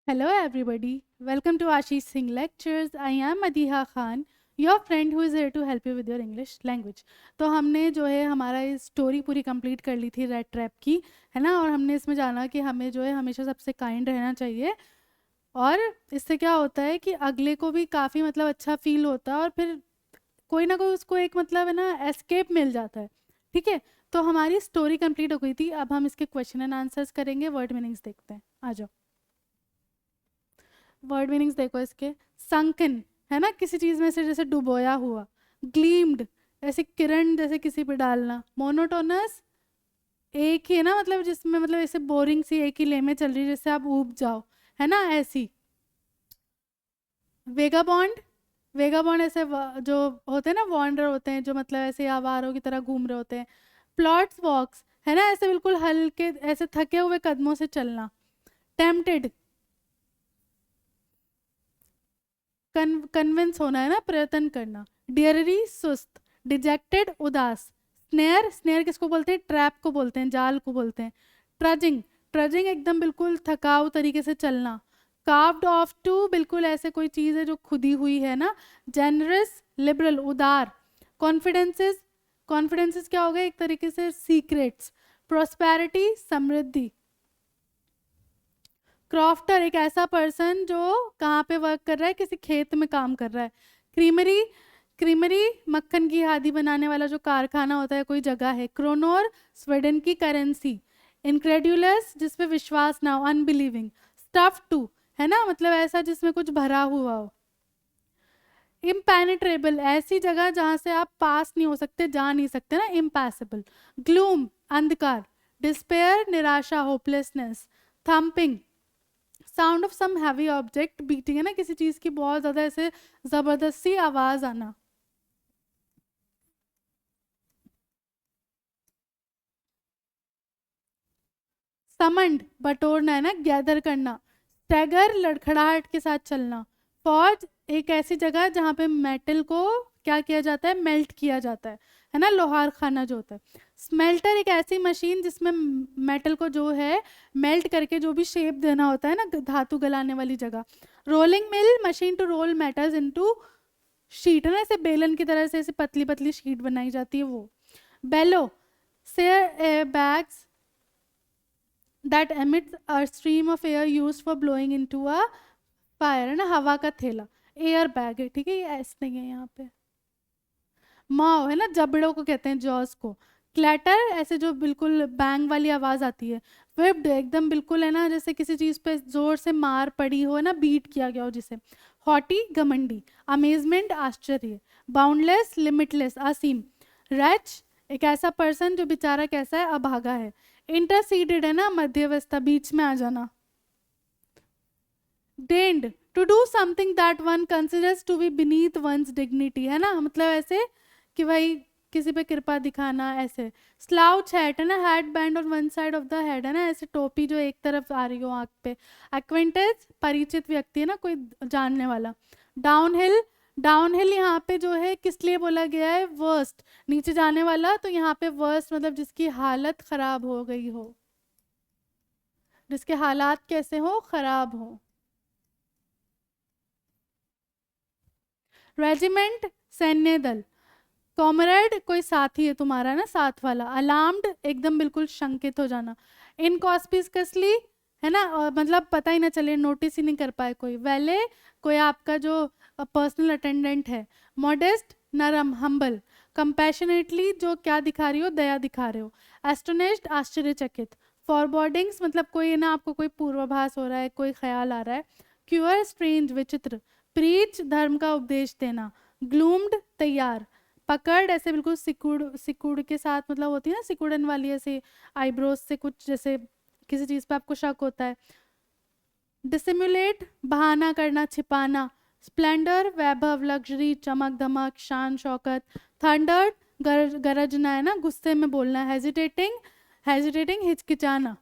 Hello, everybody. Welcome to Ashish Singh Lectures. I am Madiha Khan, your friend who is here to help you with your English language. तो हमने जो है हमारा इस story पूरी complete कर ली थी रेड ट्रैप की, है ना। और हमने इसमें जाना कि हमें जो है हमेशा सबसे काइंड रहना चाहिए, और इससे क्या होता है कि अगले को भी काफ़ी मतलब अच्छा फील होता है, और फिर कोई ना कोई उसको एक मतलब है ना एस्केप मिल जाता है। ठीक है, तो हमारी स्टोरी कंप्लीट हो गई थी। अब हम इसके क्वेश्चन एंड आंसर्स करेंगे, वर्ड मीनिंग्स देखते हैं। आ जाओ, वर्ड मीनिंग्स देखो इसके। संकन है ना, किसी चीज में से जैसे डुबोया हुआ। ग्लीम्ड, ऐसे किरण जैसे किसी पे डालना। मोनोटोनस, एक ही है ना, मतलब जिसमें मतलब ऐसे बोरिंग सी एक ही ले में चल रही है जिससे आप ऊब जाओ, है ना, ऐसी। वेगाबॉन्ड, वेगाबॉन्ड ऐसे जो होते हैं ना, वॉन्डर होते हैं जो मतलब ऐसे आवारों की तरह घूम रहे होते हैं। प्लॉट्स वॉक्स, है ना, ऐसे बिल्कुल हल्के ऐसे थके हुए कदमों से चलना। टेम्पटेड, कन्विंस होना, है ना, प्रयत्न करना। डियररी, सुस्त। डिजेक्टेड, उदास। स्नेयर, स्नेयर किसको बोलते हैं? ट्रैप को बोलते हैं, जाल को बोलते हैं। ट्रजिंग, ट्रजिंग एकदम बिल्कुल थकाऊ तरीके से चलना। कार्व्ड ऑफ टू, बिल्कुल ऐसे कोई चीज़ है जो खुदी हुई है ना। जेनरस, लिबरल, उदार। कॉन्फिडेंसेस, कॉन्फिडेंसेस क्या हो गया? एक तरीके से सीक्रेट्स। प्रोस्पेरिटी, समृद्धि। क्रॉफ्टर, एक ऐसा पर्सन जो कहाँ पे वर्क कर रहा है, किसी खेत में काम कर रहा है। क्रीमरी, क्रीमरी मक्खन की हादी बनाने वाला जो कारखाना होता है, कोई जगह है। क्रोनोर, स्वीडन की करेंसी। इनक्रेड्यूलस, जिसपे विश्वास ना हो, अनबिलीविंग। स्टफ टू, है ना, मतलब ऐसा जिसमें कुछ भरा हुआ हो। इम्पेनेट्रेबल, ऐसी जगह जहां से आप पास नहीं हो सकते, जा नहीं सकते ना, इम्पैसेबल। ग्लूम, अंधकार। डिस्पेयर, निराशा, hopelessness. Thumping, sound of some heavy object beating, है ना, किसी चीज की बहुत ज्यादा ऐसे जबरदस्ती आवाज आना। समंड, बटोरना, है ना, गैदर करना। स्टैगर, लड़खड़ाहट के साथ चलना। फॉर्ज, एक ऐसी जगह जहाँ पे मेटल को क्या किया जाता है? मेल्ट किया जाता है ना, लोहार खाना जो होता है। स्मेल्टर, एक ऐसी मशीन जिसमें मेटल को जो है मेल्ट करके जो भी शेप देना होता है ना, धातु गलाने वाली जगह। Rolling mill, machine to roll metals into sheet, है ना, ऐसे बेलन की तरह से ऐसे पतली पतली शीट बनाई जाती है वो। बेलो, से bags that emits a stream of air used for blowing into a fire, है ना, हवा का थैला। एयर बैग है, ठीक है, ये एस नहीं है यहाँ पे। माओ, है ना, जबड़ों को कहते हैं, जॉस को। क्लैटर, ऐसे जो बिल्कुल बैंग वाली आवाज आती है। विप्ड, एकदम बिल्कुल है ना, जैसे किसी चीज पे जोर से मार पड़ी हो, है ना, बीट किया गया हो जिसे। हॉटी, घमंडी। अमेजमेंट, आश्चर्य। बाउंडलेस, लिमिटलेस, असीम। रैच, एक ऐसा पर्सन जो बेचारा कैसा है? अभागा है। इंटरसीडेड, है ना, मध्यवस्था, बीच में आ जाना। Deigned, to do something that one considers to be beneath one's dignity, है ना, मतलब ऐसे कि भाई किसी पे कृपा दिखाना, ऐसे। स्लाउच हैट, है ना, head band on one side of the head, है ना, ऐसे टोपी जो एक तरफ आ रही हो आँख पे। एक्वेंटेंस, परिचित व्यक्ति, है ना, कोई जानने वाला। डाउनहिल, डाउनहिल यहाँ पे जो है किस लिए बोला गया है? वर्स्ट, नीचे जाने वाला, तो यहाँ पे वर्स्ट मतलब जिसकी हालत खराब हो गई हो, जिसके हालात कैसे हो? खराब हो। रेजिमेंट, सैन्य दल। कॉमरेड, कोई साथी है तुम्हारा ना, साथ वाला। अलार्म्ड, एकदम बिल्कुल शंकित हो जाना। इनकॉस्पिकसली, है ना, और मतलब पता ही ना चले, नोटिस ही नहीं कर पाए कोई। वैले, कोई आपका जो पर्सनल अटेंडेंट है। मॉडेस्ट, नरम, हम्बल। कंपैशनेटली, जो क्या दिखा रही हो? दया दिखा रहे हो। एस्टोनिश्ड, आश्चर्यचकित। फॉरबॉर्डिंग्स, मतलब कोई ना आपको कोई पूर्वाभास हो रहा है, कोई ख्याल आ रहा है। क्यूअर, स्ट्रेंज, विचित्र। प्रीच, धर्म का उपदेश देना। ग्लूम्ड, तैयार। पकड़, ऐसे बिल्कुल सिकुड़, सिकुड़ के साथ, मतलब होती है ना सिकुड़न वाली, ऐसे आईब्रोज से कुछ जैसे किसी चीज पे आपको शक होता है। डिसिमुलेट, बहाना करना, छिपाना। स्प्लेंडर, वैभव, लग्जरी, चमक धमक, शान शौकत। थंडर्ड, गरजना, है ना, गुस्से में बोलना। हेजिटेटिंग, हेजिटेटिंग, हिचकिचाना।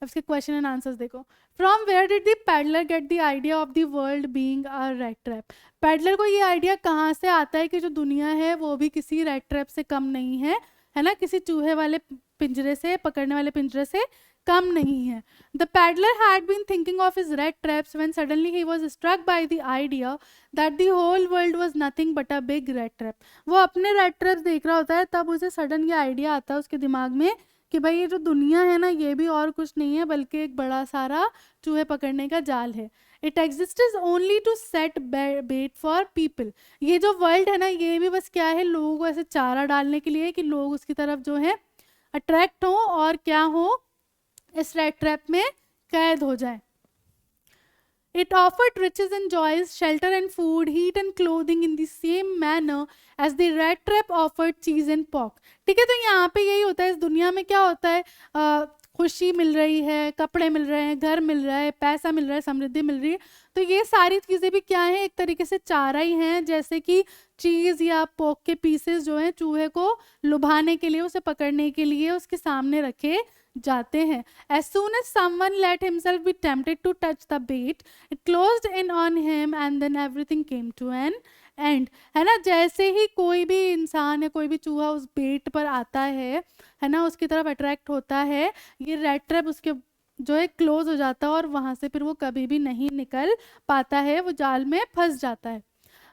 अब इसके क्वेश्चन एंड आंसर्स देखो। From where did the peddler get the idea of the world being a rat trap? Peddler को ये आइडिया कहाँ से आता है कि जो दुनिया है वो भी किसी रैट ट्रैप से कम नहीं है, है ना, किसी चूहे वाले पिंजरे से, पकड़ने वाले पिंजरे से कम नहीं है. The peddler had been thinking of his rat traps when suddenly he was struck by the idea that the whole world was nothing but a big rat trap. वो अपने rat traps देख रहा होता है, तब उसे सडन ये idea आता है उसके दिमाग में कि भाई ये जो दुनिया है ना, ये भी और कुछ नहीं है बल्कि एक बड़ा सारा चूहे पकड़ने का जाल है. It exist only to set bait for people. ये जो वर्ल्ड है ना, ये भी बस क्या है, लोगों को ऐसे चारा डालने के लिए कि लोग उसकी तरफ जो है अट्रैक्ट हो और क्या हो, इस रैट ट्रैप में कैद हो जाए. It offered riches and joys, shelter and food, heat and clothing in the same manner as the rat trap offered cheese and pork. ठीक है, तो यहाँ पे यही होता है. इस दुनिया में क्या होता है, खुशी मिल रही है, कपड़े मिल रहे हैं, घर मिल रहा है, पैसा मिल रहा है, समृद्धि मिल रही है. तो ये सारी चीज़ें भी क्या है, एक तरीके से चारा ही हैं. जैसे कि चीज़ या पोक के पीसेस जो हैं चूहे को लुभाने के लिए, उसे पकड़ने के लिए उसके सामने रखे जाते हैं. As soon as someone let himself be tempted to touch the bait, it closed in on him and then everything came to an end. है ना, जैसे ही कोई भी इंसान या कोई भी चूहा उस बेट पर आता है ना, उसकी तरफ अट्रैक्ट होता है, ये रेड ट्रैप उसके जो है क्लोज हो जाता है और वहाँ से फिर वो कभी भी नहीं निकल पाता है, वो जाल में फंस जाता है.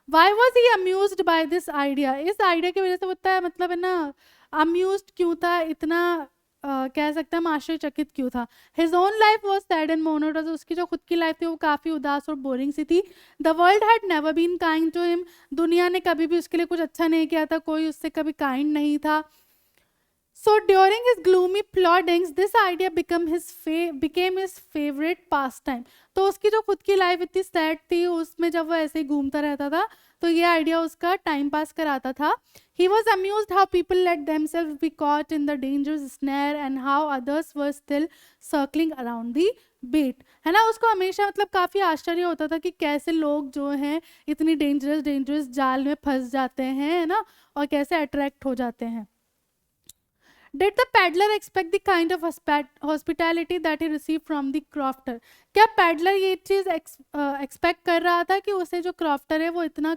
Why was he amused by this idea? इस आइडिया की वजह से होता है, मतलब है ना, अम्यूज्ड क्यों था, इतना कह सकते हैं आश्चर्यचकित क्यों था. His own life was sad and monotonous. उसकी जो खुद की लाइफ थी वो काफ़ी उदास और बोरिंग सी थी. The world had never been kind to him. दुनिया ने कभी भी उसके लिए कुछ अच्छा नहीं किया था, कोई उससे कभी काइंड नहीं था. So during his gloomy ploddings, this idea became his favorite pastime. तो उसकी जो खुद की लाइफ इतनी सैड थी, उसमें जब वो ऐसे ही घूमता रहता था तो ये आइडिया उसका टाइम पास कराता था. He was amused how people let themselves be caught in the dangerous snare and how others were still circling around the bait. है ना, उसको हमेशा मतलब काफ़ी आश्चर्य होता था कि कैसे लोग जो हैं इतनी डेंजरस जाल में फंस जाते हैं, है ना, और कैसे अट्रैक्ट हो जाते हैं. Did the peddler expect the kind of hospitality that he received from the crofter? क्या peddler ये चीज़ expect कर रहा था कि उसे जो crofter है वो इतना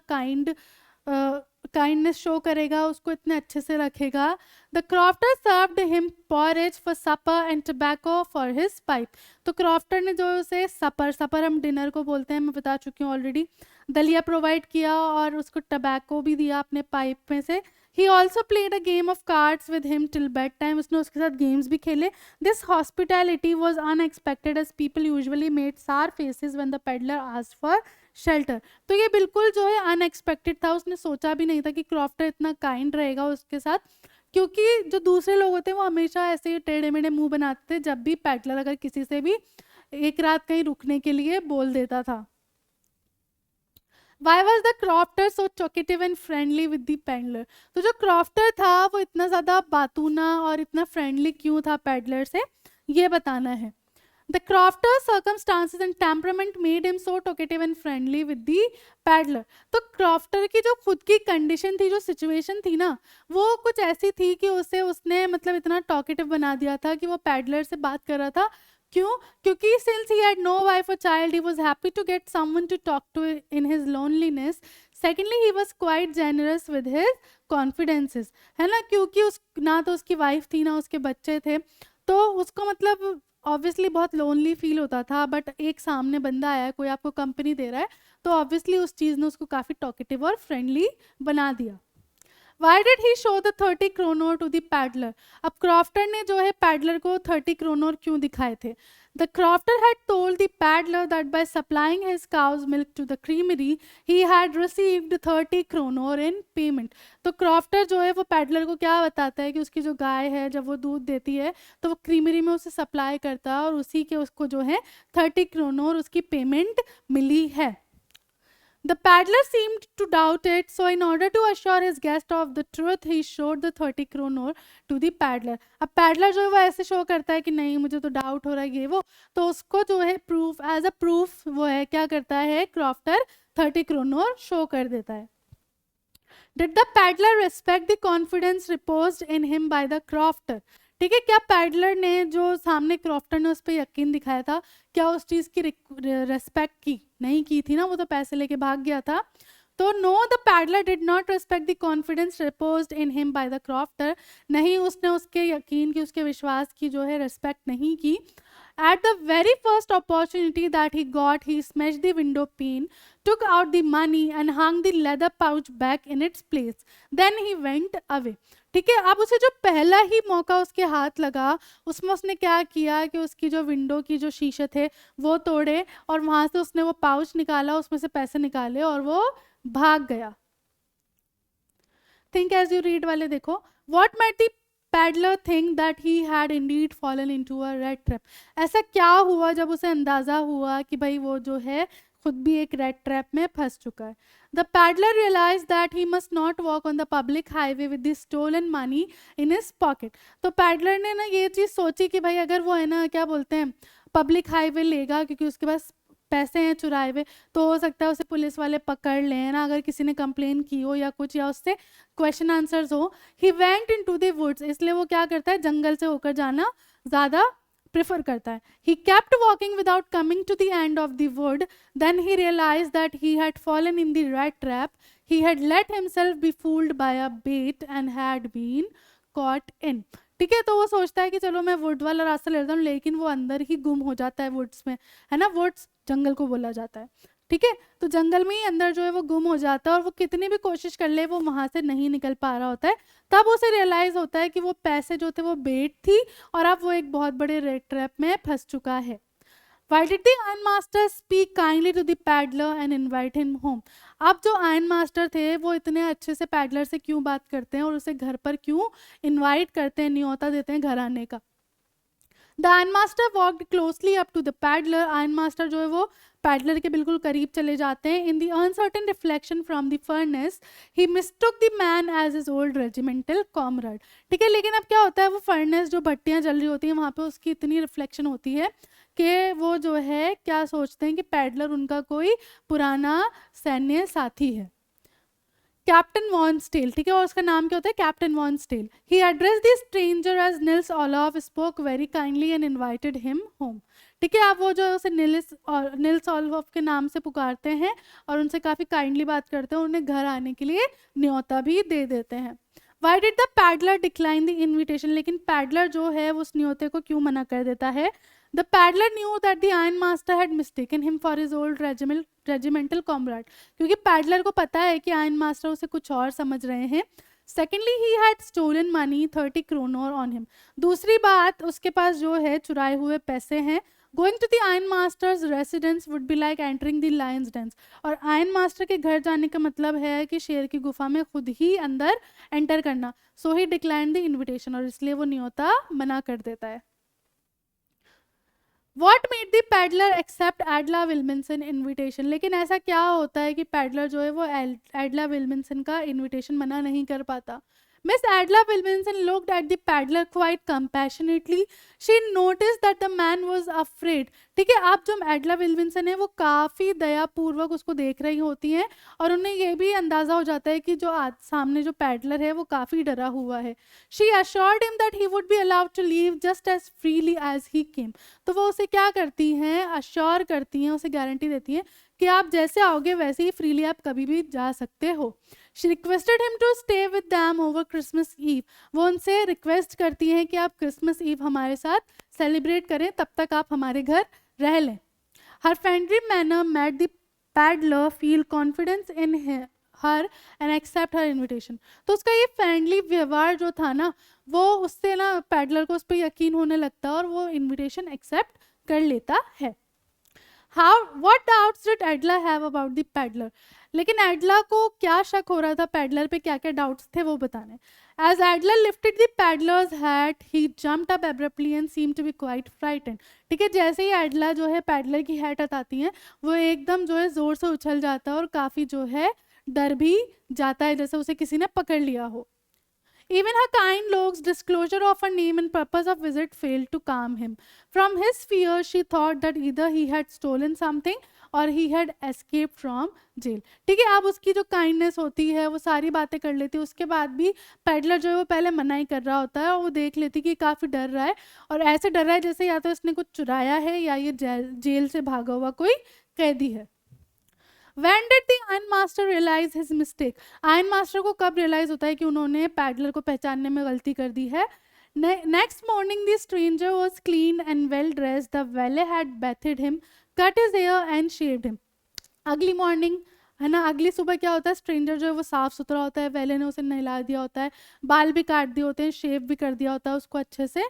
kindness show करेगा, उसको इतने अच्छे से रखेगा. The crofter served him porridge for supper and tobacco for his pipe. तो crofter ने जो उसे supper हम dinner को बोलते हैं, मैं बता चुकी हूँ ऑलरेडी, दलिया प्रोवाइड किया और उसको tobacco भी दिया अपने पाइप में से. He also played a game of cards with him till bedtime. उसने उसके साथ गेम्स भी खेले. This hospitality was unexpected as people usually made sour faces when the peddler asked for shelter. तो ये बिल्कुल जो है अनएक्सपेक्टेड था. उसने सोचा भी नहीं था कि क्रॉफ्टर इतना काइंड रहेगा उसके साथ, क्योंकि जो दूसरे लोग होते हैं वो हमेशा ऐसे टेढ़े मेढ़े मुंह बनाते थे जब भी पेडलर अगर किसी से भी एक रात कहीं रुकने के लिए बोल देता था. Why was the crofter so talkative and friendly with the peddler? तो जो crofter था वो इतना ज़्यादा बातूना और इतना फ्रेंडली क्यों था पेडलर से, ये बताना है. The crofter's circumstances and temperament made him so talkative and friendly with the peddler. तो crofter की जो खुद की कंडीशन थी, जो सिचुएशन थी ना, वो कुछ ऐसी थी कि उसने मतलब इतना टॉकेटिव बना दिया था कि वो पेडलर से बात कर रहा था. क्यों? क्योंकि since he had no wife or child, he was happy to get someone to talk to in his loneliness. Secondly, he was quite generous with his confidences. है ना, क्योंकि ना तो उसकी वाइफ थी ना उसके बच्चे थे, तो उसको मतलब ऑब्वियसली बहुत लोनली फील होता था. बट एक सामने बंदा आया है, कोई आपको कंपनी दे रहा है, तो ऑब्वियसली उस चीज़ ने उसको काफ़ी टॉकेटिव और फ्रेंडली बना दिया. Why did he show the 30 kroner to the peddler? अब क्रॉफ्टर ने जो है पैडलर को 30 kroner क्यों दिखाए थे? The crofter had told the peddler that by supplying his cow's milk to the creamery, he had received 30 kroner in payment. तो crofter जो है वो पैडलर को क्या बताता है कि उसकी जो गाय है जब वो दूध देती है तो वो क्रीमरी में उसे सप्लाई करता है और उसी के उसको जो है 30 kroner उसकी पेमेंट मिली है. The peddler seemed to doubt it, so in order to assure his guest of the truth, he showed the 30 kroner to the peddler. अब peddler जो है वो ऐसे शो करता है कि नहीं मुझे तो डाउट हो रहा है ये वो, तो उसको जो है प्रूफ एज अ प्रूफ वो है क्या करता है क्रॉफ्टर 30 kroner शो कर देता है. Did the peddler respect the confidence reposed in him by the crofter? ठीक है, क्या पैडलर ने जो सामने क्रॉफ्टर ने उस पर यकीन दिखाया था, क्या उस चीज़ की रेस्पेक्ट की नहीं की थी ना, वो तो पैसे लेके भाग गया था. तो no the peddler did not respect the confidence reposed in him by the crofter, नहीं उसने उसके यकीन की, उसके विश्वास की जो है रिस्पेक्ट नहीं की. At the very first opportunity that he got, he smashed the window pane, took out the money and hung the leather pouch back in its place. Then he went away. ठीक है, अब उसे जो पहला ही मौका उसके हाथ लगा, उसमें उसने क्या किया कि उसकी जो विंडो की जो शीशे थे वो तोड़े और वहां से उसने वो पाउच निकाला, उसमें से पैसे निकाले और वो भाग गया. थिंक एज यू रीड वाले देखो. What made the peddler think that he had indeed fallen into a rat trap? ऐसा क्या हुआ जब उसे अंदाजा हुआ कि भाई वो जो है खुद भी एक रेड ट्रैप में फंस चुका है. The peddler realized that he must not walk on the public highway with the stolen money in his pocket. तो पैडलर ने ना ये चीज़ सोची कि भाई अगर वो है ना क्या बोलते हैं पब्लिक हाईवे लेगा क्योंकि उसके पास पैसे हैं चुराए हुए, तो हो सकता है उसे पुलिस वाले पकड़ लें ना, अगर किसी ने कंप्लेन की हो या कुछ, या उससे क्वेश्चन आंसर्स हो. He went into the woods, इसलिए वो क्या करता है जंगल से होकर जाना ज़्यादा प्रेफर करता है. He kept walking without coming to the end of the wood. Then he realize that he had fallen in the rat trap. He had let himself be fooled by a bait and had been caught in. ठीक है, तो वो सोचता है कि चलो मैं would वाला रास्ता लेता हूँ, लेकिन वो अंदर ही गुम हो जाता है वुड्स में, है ना, वुड्स जंगल को बोला जाता है. ठीक है, तो जंगल में ही अंदर जो है वो गुम हो जाता है और वो कितनी भी कोशिश कर ले वो वहां से नहीं निकल पा रहा होता है. तब उसे रियलाइज होता है कि वो पैसे जो थे वो बेट थी और अब वो एक बहुत बड़े रेड ट्रैप में फंस चुका है. Why did the iron master speak kindly to the peddler and invite him home? अब जो आयरन मास्टर थे वो इतने अच्छे से पैडलर से क्यों बात करते हैं और उसे घर पर क्यों इनवाइट करते हैं, न्योता देते हैं घर आने का. The iron master walked closely up to the peddler. Iron master जो है वो पैडलर के बिल्कुल करीब चले जाते हैं. In the uncertain reflection from the furnace he mistook the man as his old regimental comrade. ठीक है, लेकिन अब क्या होता है, वो फर्नेस जो भट्टियाँ जल रही होती हैं वहाँ पे उसकी इतनी रिफ्लेक्शन होती है कि वो जो है क्या सोचते हैं कि पैडलर उनका कोई पुराना सैन्य साथी है. कैप्टन वॉन स्टेल, ठीक है, और उसका नाम क्या होता है, captain von Stahle. He addressed the stranger as Nils Olof, spoke very kindly and invited him home. ठीक है, आप वो जो उसे निल्स ओलॉफ के नाम से पुकारते हैं और उनसे काफ़ी काइंडली बात करते हैं, उन्हें घर आने के लिए न्योता भी दे देते हैं. Why did the peddler decline the invitation, लेकिन पैडलर जो है उस न्योते को क्यों मना कर देता है. The peddler knew that the iron master had mistaken him for his old regimental comrade. क्योंकि पैडलर को पता है कि आयरन मास्टर उसे कुछ और समझ रहे हैं. Secondly, he had stolen money 30 kronor on him. दूसरी बात, उसके पास जो है चुराए हुए पैसे हैं. Going to the iron master's residence would be like entering the lion's den. और आयरन मास्टर के घर जाने का मतलब है कि शेर की गुफा में खुद ही अंदर एंटर करना. So he declined the invitation, और इसलिए वो न्योता मना कर देता है. What made the peddler accept Edla Willmansson invitation, लेकिन ऐसा क्या होता है कि पैडलर जो है वो एडला विल्मिंसन का इन्विटेशन मना नहीं कर पाता. Miss Adela Williamson looked at the peddler quite compassionately. She noticed that the man was afraid. ठीक है, आप जो एडला विल्मिंसन है वो काफ़ी दयापूर्वक उसको देख रही होती हैं और उन्हें ये भी अंदाज़ा हो जाता है कि जो सामने जो पैडलर है वो काफ़ी डरा हुआ है. She assured him that he would be allowed to leave just as freely as he came. तो वो उसे क्या करती हैं, अश्योर करती हैं, उसे गारंटी देती हैं कि आप जैसे आओगे वैसे ही फ्रीली आप कभी भी जा सकते हो. She requested him to stay with them over Christmas Eve. वो उनसे रिक्वेस्ट करती हैं कि आप क्रिसमस ईव हमारे साथ सेलिब्रेट करें, तब तक आप हमारे घर रह लें. Her friendly manner made the peddler feel confidence in her and accept her invitation. तो उसका ये फ्रेंडली व्यवहार जो था ना, वो उससे ना पैडलर को उस पर यकीन होने लगता है और वो इन्विटेशन एक्सेप्ट कर लेता है. What doubts did Adela have about the peddler? लेकिन एडला को क्या शक हो रहा था पैडलर पे, क्या क्या डाउट्स थे वो बताने. As Adela lifted the peddler's hat, he jumped up abruptly and seemed to be quite frightened. ठीक है, जैसे ही एडला जो है पैडलर की हैट हटाती हैं वो एकदम जो है ज़ोर से उछल जाता है और काफ़ी जो है डर भी जाता है, जैसे उसे किसी ने पकड़ लिया हो. Even her kind looks, disclosure of her name and purpose of visit failed to calm him. From his fear, she thought that either he had stolen something or he had escaped from jail. ठीक है, अब उसकी जो kindness होती है वो सारी बातें कर लेती है, उसके बाद भी पैडलर जो है वो पहले मना ही कर रहा होता है और वो देख लेती कि काफ़ी डर रहा है और ऐसे डर रहा है जैसे या तो इसने कुछ चुराया है या ये जेल से भागा हुआ कोई कैदी है. When did the iron master realize his mistake? Iron master को कब रियलाइज होता है कि उन्होंने पैडलर को पहचानने में गलती कर दी है? Next morning the stranger was clean and well dressed. The valet had bathed him, cut his hair and shaved him. अगली मॉर्निंग है ना, अगली सुबह क्या होता है, स्ट्रेंजर जो है वो साफ सुथरा होता है, वेले ने उसे नहला दिया होता है, बाल भी काट दिए होते हैं, शेव भी कर दिया होता है उसको अच्छे से.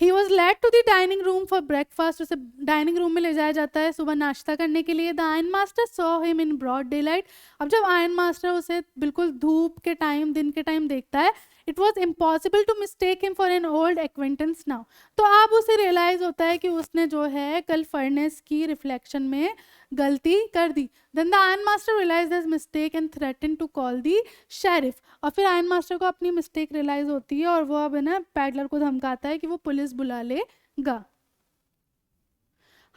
He was led to the dining room for breakfast. उसे डाइनिंग रूम में ले जाया जाता है सुबह नाश्ता करने के लिए. The iron master saw him in broad daylight. अब जब आयरन मास्टर उसे बिल्कुल धूप के टाइम, दिन के टाइम देखता है, it was impossible to mistake him for an old acquaintance now. तो अब उसे रियलाइज होता है कि उसने जो है कल फर्नेस की रिफ्लेक्शन में गलती कर दी. Then the iron master realise his mistake and threaten to call the sheriff. और फिर आयरन मास्टर को अपनी मिस्टेक रियलाइज होती है और वो अब है ना पैडलर को धमकाता है कि वो पुलिस बुला लेगा.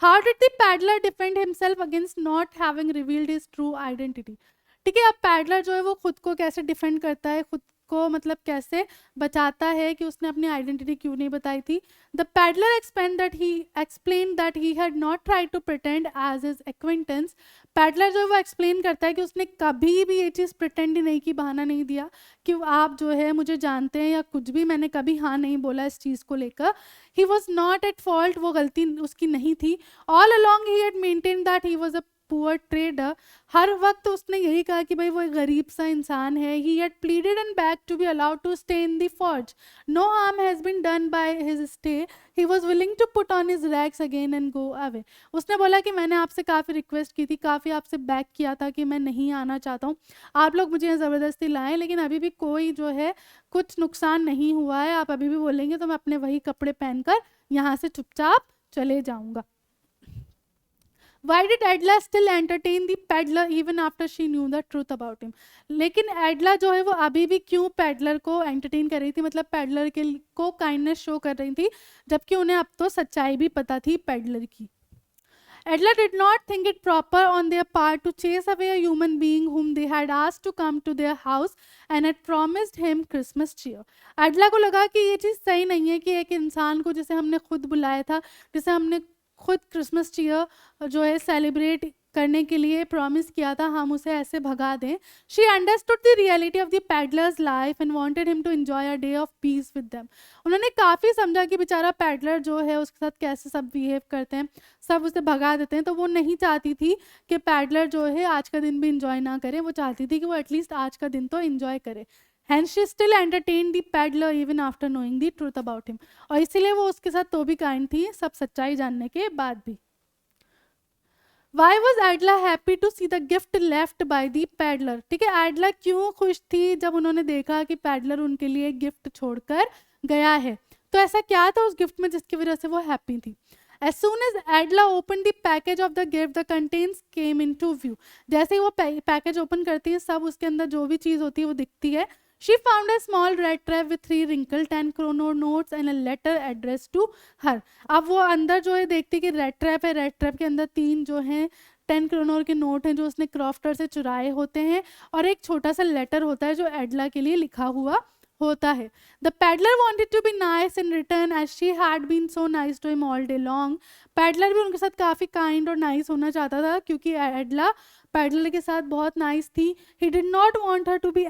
How did the peddler defend himself against not having revealed his true identity. ठीक है, अब पैडलर जो है वो खुद को कैसे डिफेंड करता है, खुद को मतलब कैसे बचाता है कि उसने अपनी आइडेंटिटी क्यों नहीं बताई थी. The peddler explain that he had not tried to pretend as his acquaintance. Peddler जो है वो एक्सप्लेन करता है कि उसने कभी भी ये चीज़ प्रिटेंड ही नहीं की, बहाना नहीं दिया कि आप जो है मुझे जानते हैं या कुछ भी, मैंने कभी हाँ नहीं बोला इस चीज़ को लेकर. He was not at fault, वो गलती उसकी नहीं थी. All along he had maintain that he was a poor trader. हर वक्त उसने यही कहा कि भाई वो एक गरीब सा इंसान है. He had pleaded and begged to be allowed to stay in the forge. No harm has been done by his stay. He was willing to put on his rags again and go away. उसने बोला कि मैंने आपसे काफ़ी request की थी, काफ़ी आपसे बैक किया था कि मैं नहीं आना चाहता हूँ, आप लोग मुझे यहाँ ज़बरदस्ती लाएं, लेकिन अभी भी कोई जो है कुछ नुकसान नहीं हुआ है. आप अभी भी बोलेंगे तो मैं अपने वही कपड़े पहनकर यहाँ से चुपचाप चले जाऊँगा. Why did Adla still entertain the peddler even after she knew the truth about him? लेकिन एडला जो है वो अभी भी क्यों पैडलर को एंटरटेन कर रही थी, मतलब पैडलर के को काइंडनेस शो कर रही थी, जबकि उन्हें अब तो सच्चाई भी पता थी पैडलर की. Adler did not think it proper on their part to chase away a human being whom they had asked to come to their house and had promised him Christmas cheer. Adla को लगा कि ये चीज़ सही नहीं है कि एक इंसान को जिसे हमने खुद बुलाया था, जिसे हमने खुद क्रिसमस चीयर जो है सेलिब्रेट करने के लिए प्रॉमिस किया था, हम उसे ऐसे भगा दें. She understood the reality of the peddler's life and wanted him to enjoy a day of peace with them. उन्होंने काफ़ी समझा कि बेचारा पैडलर जो है उसके साथ कैसे सब बिहेव करते हैं, सब उसे भगा देते हैं. तो वो नहीं चाहती थी कि पैडलर जो है आज का दिन भी इंजॉय ना करे, वो चाहती थी कि वो एटलीस्ट आज का दिन तो इंजॉय करे. Hence she still entertained the peddler even after knowing the truth about him. और इसीलिए वो उसके साथ तो भी काइंड थी, सब सच्चाई जानने के बाद भी. Why was Adla happy to see the gift left by the peddler? ठीक है, एडला क्यों खुश थी जब उन्होंने देखा कि पैडलर उनके लिए गिफ्ट छोड़कर गया है. तो ऐसा क्या था उस गिफ्ट में जिसकी वजह से वो हैप्पी थी. As soon as Adla opened the package of the gift, the contents came into view. जैसे ही वो पैकेज ओपन करती है, सब उसके अंदर जो भी चीज़ होती है वो दिखती है. She found a small red trap with 3 wrinkled 10 kroner notes and a letter addressed to her. अब वो अंदर जो है देखती कि रेड ट्रैप है, रेड ट्रैप के अंदर 3 जो हैं 10 क्रोनर के नोट हैं जो उसने क्रॉफ्टर से चुराए होते हैं, और एक छोटा सा लेटर होता है जो एडला के लिए लिखा हुआ होता है. The peddler wanted to be nice in return as she had been so nice to him all day long. Peddler भी उनके साथ काफ़ी काइंड और नाइस होना चाहता था क्योंकि एडला पैडलर के साथ बहुत नाइस थी. He did not want her to be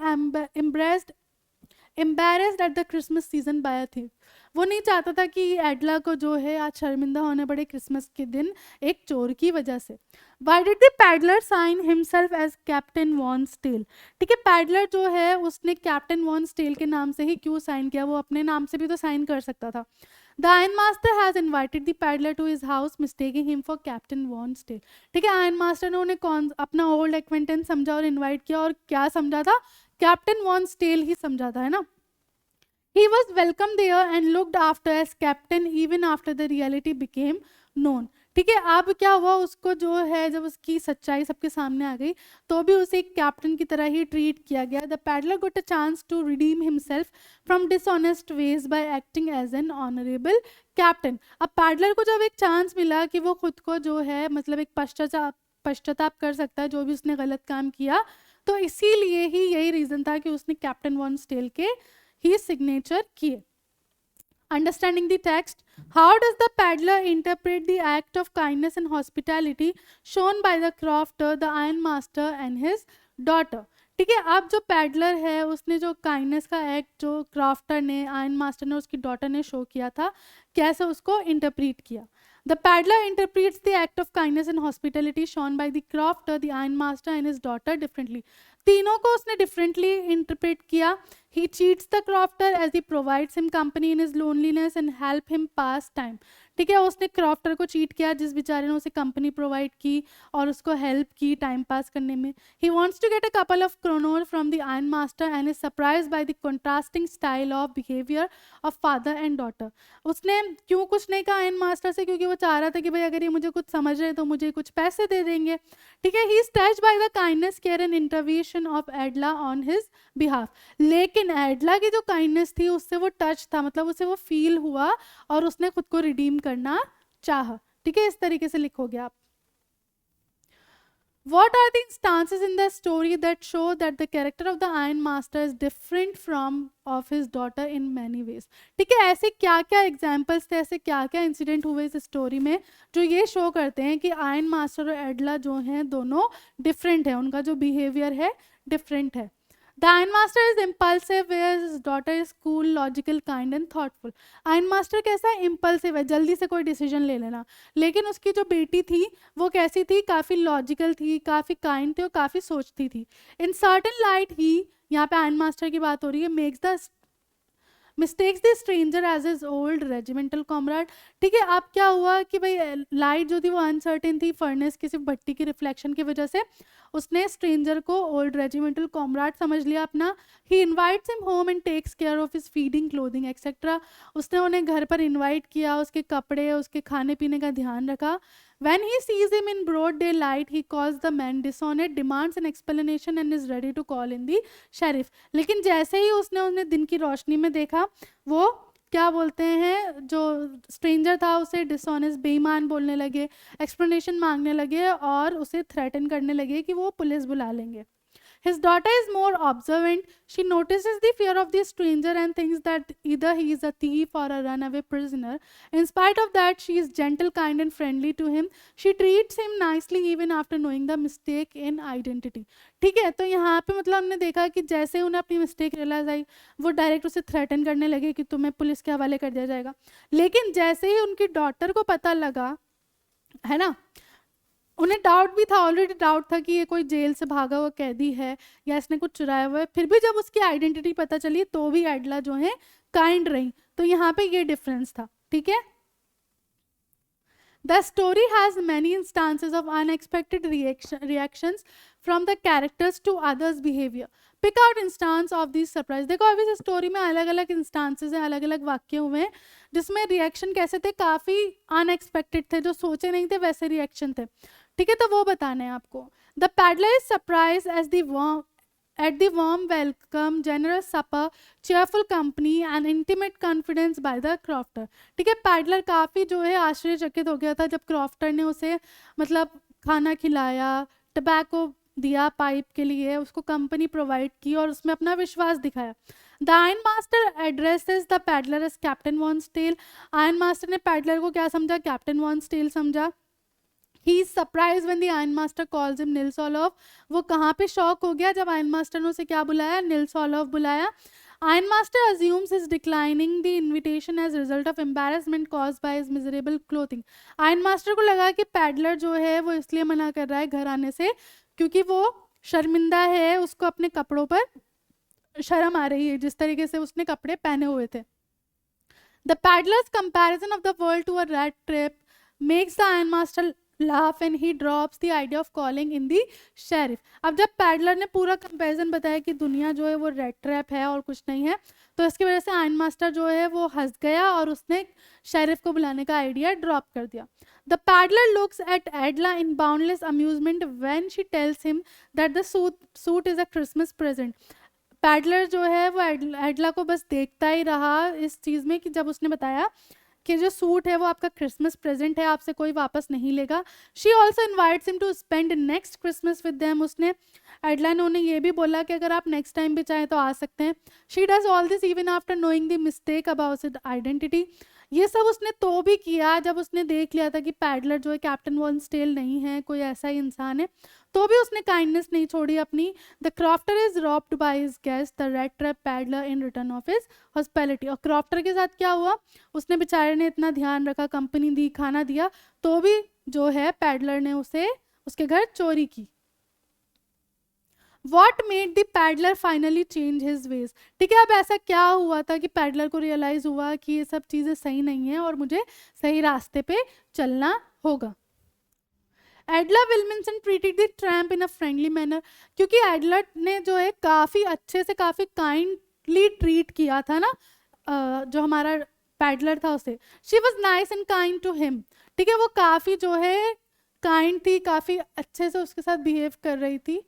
embarrassed at the Christmas season by a thief. वो नहीं चाहता था कि एडला को जो है आज शर्मिंदा होने पड़े क्रिसमस के दिन एक चोर की वजह से. Why did the peddler sign himself as Captain Von Stale? ठीक है, पैडलर जो है उसने कैप्टन वॉन स्टेल के नाम से ही क्यों साइन किया, वो अपने नाम से भी तो साइन कर सकता था. The Iron Master has invited the peddler to his house, mistaking him for Captain Von Stale. ठीक है, आयरन मास्टर ने उन्हें अपना ओल्ड एक्वेंटेंस समझा और इनवाइट किया, और क्या समझा था, कैप्टन वॉन स्टेल ही समझा था, है ना. He was welcomed there and looked after as captain even after the reality became known. ठीक है, अब क्या हुआ, उसको जो है जब उसकी सच्चाई सबके सामने आ गई तो भी उसे एक कैप्टन की तरह ही ट्रीट किया गया. The peddler got a chance to redeem himself from dishonest ways by acting as an honourable captain. अब पैडलर को जब एक चांस मिला कि वो खुद को जो है मतलब एक पश्चाताप कर सकता है जो भी उसने गलत काम किया, तो इसीलिए ही यही रीज़न था कि उसने कैप्टन वॉन स्टेल के ही सिग्नेचर किए. Understanding the text, how does the peddler interpret the act of kindness and hospitality shown by the crofter, the ironmaster and his daughter? ठीक है, अब जो पैडलर है उसने जो काइंडनेस का एक्ट जो क्राफ्टर ने, आयरन मास्टर ने, उसकी डॉटर ने शो किया था, कैसे उसको इंटरप्रीट किया. The peddler interprets the act of kindness and hospitality shown by the crofter, the iron master and his daughter differently. तीनों को उसने डिफरेंटली इंटरप्रेट किया. He cheats the crofter as he provides him company in his loneliness and help him pass time. ठीक है, उसने crofter को cheat किया जिस बेचारे ने उसे कंपनी प्रोवाइड की और उसको हेल्प की टाइम पास करने में. He wants to get a couple of kronor from the iron master and is surprise by the contrasting style of behaviour of father and daughter. उसने क्यों कुछ नहीं कहा आयरन मास्टर से, क्योंकि वो चाह रहा था कि भाई अगर ये मुझे कुछ समझ रहे तो मुझे कुछ पैसे दे देंगे. ठीक है, he is touched by the kindness, care and intervention of एडला on his behalf. लेकिन एडला की जो काइंडनेस थी उससे वो टच था, मतलब उसे वो फील हुआ और उसने खुद को रिडीम करना चाहा. ठीक है, इस तरीके से लिखोगे आप. What are the instances in the story that show that the character of the Iron Master is different from of his daughter in many ways? ठीक है, ऐसे क्या क्या एग्जाम्पल्स थे, ऐसे क्या क्या इंसिडेंट हुए इस स्टोरी में जो ये शो करते हैं कि आयरन मास्टर और एडला जो हैं दोनों डिफरेंट है, उनका जो बिहेवियर है डिफरेंट है. The Iron Master is impulsive, whereas his daughter is cool, logical, kind and thoughtful. Iron Master कैसा है, impulsive है, जल्दी से कोई डिसीजन ले लेना. लेकिन उसकी जो बेटी थी वो कैसी थी, काफ़ी लॉजिकल थी, काफ़ी काइंड थी और काफ़ी सोचती थी. इन सर्टन लाइट ही, यहाँ पे आयरन मास्टर की बात हो रही है, makes the mistakes the stranger as his old regimental comrade. ठीक है, अब क्या हुआ कि भाई लाइट जो थी वो अनसर्टेन थी, फर्नेस की सिर्फ भट्टी की रिफ्लेक्शन की वजह से उसने स्ट्रेंजर को ओल्ड रेजिमेंटल कॉमराड समझ लिया अपना. He invites him home and takes care of his feeding, clothing et cetera. उसने उन्हें घर पर इन्वाइट किया, उसके कपड़े, उसके खाने पीने का ध्यान रखा. When he sees him in broad daylight, he calls the man dishonest, demands an explanation and is ready to call in the sheriff. लेकिन जैसे ही उसने उन्हें दिन की रोशनी में देखा, वो क्या बोलते हैं, जो स्ट्रेंजर था उसे डिसऑनेस्ट, बेईमान बोलने लगे, एक्सप्लेनेशन मांगने लगे और उसे थ्रेटन करने लगे कि वो पुलिस बुला लेंगे. His daughter is more observant. She notices the fear of the stranger and thinks that either he is a thief or a runaway prisoner. In spite of that, she is gentle, kind and friendly to him. She treats him nicely even after knowing the mistake in identity. ठीक है, तो यहाँ पे मतलब हमने देखा कि जैसे उन्हें अपनी मिस्टेक रियलाइज आई, वो डायरेक्ट उसे थ्रेटन करने लगे कि तुम्हें पुलिस के हवाले कर दिया जाएगा. लेकिन जैसे ही उनकी डॉटर को पता लगा, है ना, उन्हें डाउट भी था, ऑलरेडी डाउट था कि ये कोई जेल से भागा हुआ कैदी है या इसने कुछ चुराया हुआ है, फिर भी जब उसकी आइडेंटिटी पता चली तो भी एडला जो है काइंड रही. तो यहाँ पे ये डिफरेंस था. ठीक है, The story has many instances of unexpected reactions from the characters to others' behavior. Pick out instance of these surprise. देखो अभी इस स्टोरी में अलग अलग इंस्टांसेस हैं, अलग अलग वाक्य हुए हैं जिसमें रिएक्शन कैसे थे, काफ़ी अनएक्सपेक्टेड थे, जो सोचे नहीं थे वैसे रिएक्शन थे. ठीक है, तो वो बताने हैं आपको. The peddler is surprise as the at the warm welcome, generous supper, cheerful company and intimate confidence by the crofter. ठीक है, पैडलर काफ़ी जो है आश्चर्यचकित हो गया था जब क्रॉफ्टर ने उसे मतलब खाना खिलाया, टबैको दिया पाइप के लिए, उसको कंपनी प्रोवाइड की और उसमें अपना विश्वास दिखाया. The iron master addresses the peddler as captain von Stahle. Iron master ने पैडलर को क्या समझा, कैप्टन वॉन स्टेल समझा. He is surprised when the Iron Master calls him Nils Olof. वो कहाँ पे शॉक हो गया जब आयरन मास्टर ने उसे क्या बुलाया, Nils Olof बुलाया. Iron Master assumes his declining the invitation as result of embarrassment caused by his miserable clothing. Iron Master को लगा कि पैडलर जो है वो इसलिए मना कर रहा है घर आने से क्योंकि वो शर्मिंदा है, उसको अपने कपड़ों पर शर्म आ रही है जिस तरीके से उसने कपड़े पहने हुए थे. The peddler's comparison of the world to a rat trap makes the Iron Master laugh and he drops the idea of calling in the sheriff. अब जब पैडलर ने पूरा कंपैरिजन बताया कि दुनिया जो है वो रेड ट्रैप है और कुछ नहीं है, तो इसकी वजह से आयरन मास्टर जो है वो हंस गया और उसने शेरिफ को बुलाने का आइडिया ड्रॉप कर दिया. The peddler looks at एडला in boundless amusement when she tells him that the suit is a Christmas present. Peddler जो है वो एडला को बस देखता ही रहा इस चीज़ में कि जब उसने बताया कि जो सूट है वो आपका क्रिसमस प्रेजेंट है, आपसे कोई वापस नहीं लेगा. She also invites him to spend next Christmas with them. उसने एडलाइन उन्हें ये भी बोला कि अगर आप नेक्स्ट टाइम भी चाहें तो आ सकते हैं. She does all this even after knowing the mistake about it identity. ये सब उसने तो भी किया जब उसने देख लिया था कि पैडलर जो है कैप्टन वॉन्सटेल नहीं है, कोई ऐसा ही इंसान है, तो भी उसने काइंडनेस नहीं छोड़ी अपनी. The crofter is robbed by his guest the rat trap peddler in return of his hospitality. और क्रॉफ्टर के साथ क्या हुआ, उसने बेचारे ने इतना ध्यान रखा, कंपनी दी, खाना दिया, तो भी जो है पैडलर ने उसे उसके घर चोरी की. What made the peddler finally change his veg. ठीक है, अब ऐसा क्या हुआ था कि पैडलर को रियलाइज हुआ कि ये सब चीज़ें सही नहीं है और मुझे सही रास्ते पे चलना होगा. Edla Willmansson treated the tramp in a friendly manner. क्योंकि एडलर ने जो है काफ़ी अच्छे से, काफ़ी काइंडली ट्रीट किया था ना जो हमारा पैडलर था उसे. She was nice and kind to him. ठीक है, वो काफ़ी जो है काइंड थी, काफ़ी अच्छे से उसके साथ बिहेव कर रही थी.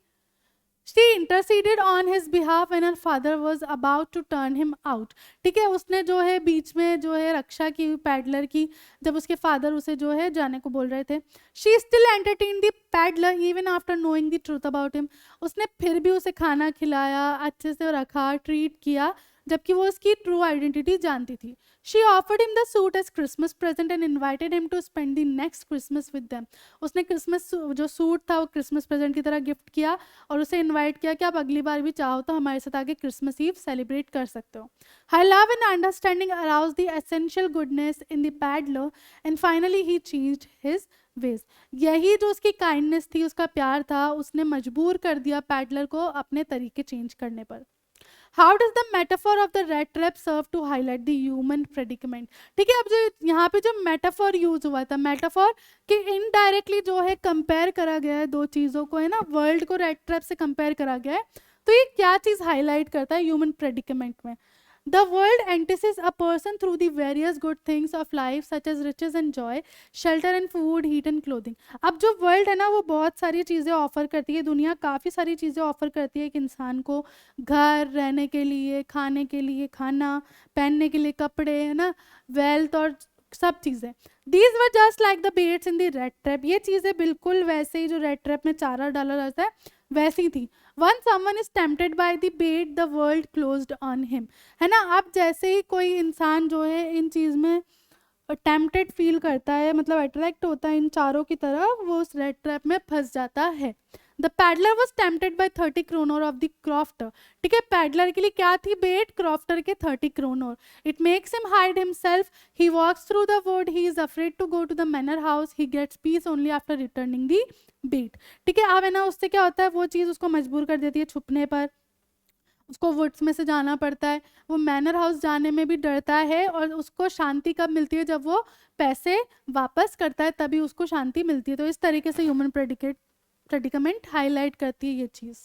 She interceded on his behalf when her father was about to turn him out. ठीक है, उसने जो है बीच में जो है रक्षा की पैडलर की, जब उसके फादर उसे जो है जाने को बोल रहे थे. She still entertained the peddler even after knowing the truth about him. उसने फिर भी उसे खाना खिलाया, अच्छे से रखा, ट्रीट किया, जबकि वो उसकी ट्रू आइडेंटिटी जानती थी. She offered him the suit as Christmas present and invited him to spend the next Christmas with them. उसने क्रिसमस जो सूट था वो क्रिसमस प्रेजेंट की तरह गिफ्ट किया और उसे इनवाइट किया कि आप अगली बार भी चाहो तो हमारे साथ आके क्रिसमस ईव सेलिब्रेट कर सकते हो. Her love and understanding aroused the essential goodness in the peddler and finally he changed his ways. यही जो उसकी काइंडनेस थी, उसका प्यार था, उसने मजबूर कर दिया पैडलर को अपने तरीके चेंज करने पर. How does the metaphor of the rat trap serve to highlight the human predicament? ठीक है, अब जो यहाँ पे जो मेटाफॉर यूज हुआ था, मेटाफॉर कि इनडायरेक्टली जो है कंपेयर करा गया है दो चीज़ों को, है ना, वर्ल्ड को रेड ट्रैप से कंपेयर करा गया है. तो ये क्या चीज़ हाईलाइट करता है ह्यूमन प्रेडिकमेंट में. The world entices a person through the various good things of life such as riches and joy, shelter and food, heat and clothing. अब जो वर्ल्ड है ना वो बहुत सारी चीज़ें ऑफर करती है, दुनिया काफ़ी सारी चीज़ें ऑफर करती है एक इंसान को, घर, रहने के लिए, खाने के लिए खाना, पहनने के लिए कपड़े, है ना, वेल्थ और सब चीज़ें. These were just like the baits in the rat trap. ये चीज़ें बिल्कुल वैसे ही जो रेड ट्रैप में चारा डाला जाता है वैसी थी. Once someone is tempted by the bait, the world closed on him. है ना, अब जैसे ही कोई इंसान जो है इन चीज़ में टेम्पटेड फील करता है, मतलब अट्रैक्ट होता है इन चारों की तरफ, वो उस रेड ट्रैप में फंस जाता है. The peddler was tempted by 30 kronor of the crofter. ठीक है, पैडलर के लिए क्या थी बेट, क्रॉफ्टर के 30 kronor. It makes him hide himself. He walks through the wood. He is afraid to go to the manor house. He gets peace only after returning the bait. ठीक है, अब है ना उससे क्या होता है, वो चीज़ उसको मजबूर कर देती है छुपने पर, उसको वुड्स में से जाना पड़ता है, वो मैनर हाउस जाने में भी डरता है, और उसको शांति कब मिलती है, जब वो पैसे वापस करता है तभी उसको शांति मिलती है. तो इस तरीके से ह्यूमन प्रेडिकमेंट हाईलाइट करती है ये चीज़.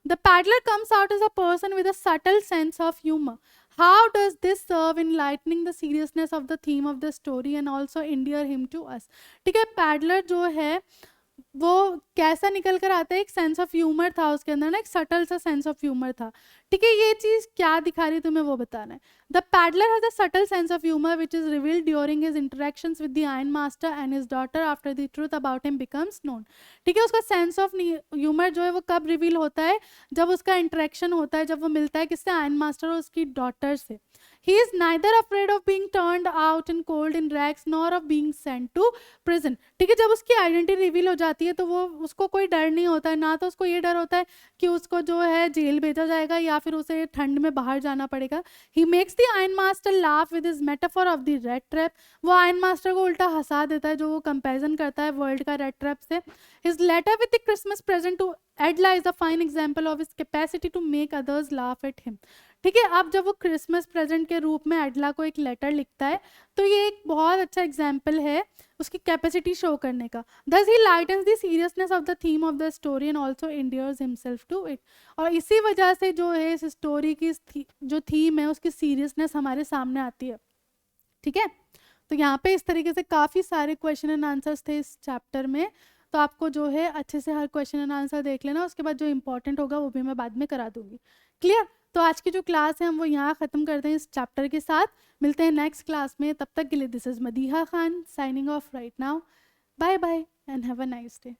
The paddler comes out as a person with a subtle sense of humor. How does this serve in lightening the seriousness of the theme of the story and also endear him to us? ठीक है, peddler जो है वो कैसा निकल कर आता है, एक सेंस ऑफ ह्यूमर था उसके अंदर ना, एक सटल सा सेंस ऑफ ह्यूमर था. ठीक है, ये चीज़ क्या दिखा रही तुम्हें वो बताना है. The peddler has a subtle sense of humour which is revealed during his interactions with the iron master and his daughter after the truth about him becomes known. ठीक है, उसका सेंस ऑफ ह्यूमर जो है वो कब reveal होता है, जब उसका इंटरेक्शन होता है, जब वो मिलता है किससे, आयरन मास्टर और उसकी डॉटर से. He is neither afraid of being turned out and cold in rags nor of being sent to prison. ठीक है, जब उसकी आइडेंटिटी रिवील हो जाती है तो वो उसको कोई डर नहीं होता है, ना तो उसको ये डर होता है कि उसको जो है जेल भेजा जाएगा या फिर उसे ठंड में बाहर जाना पड़ेगा. He makes the Iron Master laugh with his metaphor of the red trap. वो आयरन मास्टर को उल्टा हंसा देता है जो वो कंपेरिजन करता है वर्ल्ड का रेड ट्रैप से. His letter with the Christmas present to Edla is a fine example of his capacity to make others laugh at him. ठीक है, अब जब वो क्रिसमस प्रेजेंट के रूप में एडला को एक लेटर लिखता है तो ये एक बहुत अच्छा एग्जाम्पल है उसकी कैपेसिटी शो करने का. Thus he lightens the seriousness of the theme of the story and also endears himself to it. और इसी वजह से जो है इस स्टोरी की जो थीम है उसकी सीरियसनेस हमारे सामने आती है. ठीक है, तो यहाँ पे इस तरीके से काफ़ी सारे क्वेश्चन एंड आंसर्स थे इस चैप्टर में तो आपको जो है अच्छे से हर क्वेश्चन एंड आंसर देख लेना, उसके बाद जो इंपॉर्टेंट होगा वो भी मैं बाद में करा दूंगी। क्लियर? तो आज की जो क्लास है हम वो यहाँ ख़त्म करते हैं इस चैप्टर के साथ। मिलते हैं नेक्स्ट क्लास में, तब तक के लिए this is Madiha Khan signing off right now. Bye bye and have a nice day.